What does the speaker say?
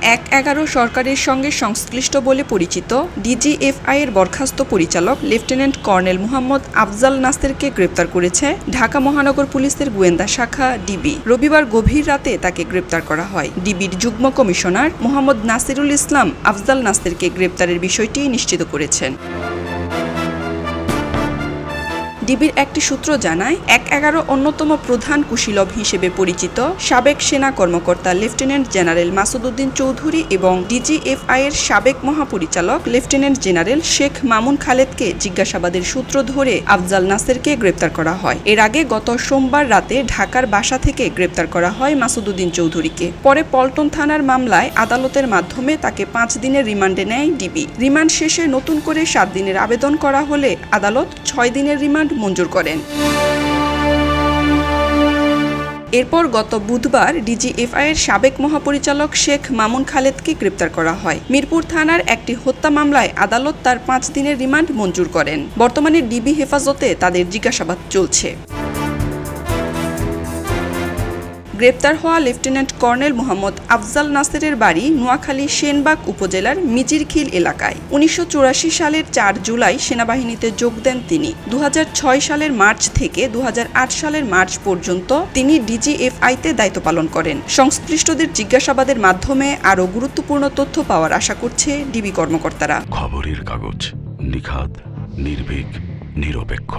1-11 সরকারের সঙ্গে সংশ্লিষ্ট বলে পরিচিত ডিজিএফআই-এর বরখাস্ত পরিচালক লেফটেন্যান্ট কর্নেল মোহাম্মদ আফজাল নাসেরকে গ্রেপ্তার করেছে ঢাকা মহানগর পুলিশের গোয়েন্দা শাখা ডিবি। রবিবার গভীর রাতে তাকে গ্রেপ্তার করা হয়। ডিবির যুগ্ম কমিশনার মোহাম্মদ নাসিরুল ইসলাম আফজাল নাসেরকে গ্রেপ্তারের বিষয়টি নিশ্চিত করেছেন। ডিবির একটি সূত্র জানায়, 1-11 অন্যতম প্রধান কুশীলব হিসেবে পরিচিত সাবেক সেনা কর্মকর্তা লেফটেন্যান্ট জেনারেল মাসুদ উদ্দিন চৌধুরী এবং ডিজিএফআই-এর সাবেক মহাপরিচালক লেফটেন্যান্ট জেনারেল শেখ মামুন খালেদকে জিজ্ঞাসাবাদের সূত্র ধরে আফজাল নাসেরকে গ্রেপ্তার করা হয়। এর আগে গত সোমবার রাতে ঢাকার বাসা থেকে গ্রেপ্তার করা হয় মাসুদ উদ্দিন চৌধুরীকে। পরে পল্টন থানার মামলায় আদালতের মাধ্যমে তাকে 5 দিনের রিমান্ডে নেয় ডিবি। রিমান্ড শেষে নতুন করে 7 দিনের আবেদন করা হলে আদালত 6 দিনের রিমান্ড মঞ্জুর করেন। এরপর গত বুধবার ডিজিএফআই-এর সাবেক মহাপরিচালক শেখ মামুন খালেদকে গ্রেপ্তার করা হয়। মিরপুর থানার একটি হত্যা মামলায় আদালত তার 5 দিনের রিমান্ড মঞ্জুর করেন। বর্তমানে ডিবি হেফাজতে তাদের জিজ্ঞাসাবাদ চলছে। গ্রেপ্তার হওয়া লেফটেন্যান্ট কর্নেল মোহাম্মদ আফজাল নাসেরের বাড়ি নোয়াখালী সেনবাগ উপজেলার মিজিরখিল এলাকায়। 1984 সালের 4 জুলাই সেনাবাহিনীতে যোগ দেন তিনি। 2006 সালের মার্চ থেকে 2008 সালের মার্চ পর্যন্ত তিনি ডিজিএফআই-তে দায়িত্ব পালন করেন। সংশ্লিষ্টদের জিজ্ঞাসাবাদের মাধ্যমে আরও গুরুত্বপূর্ণ তথ্য পাওয়ার আশা করছে ডিবি কর্মকর্তারা। খবরের কাগজ, নিখাত, নির্ভীক, নিরপেক্ষ।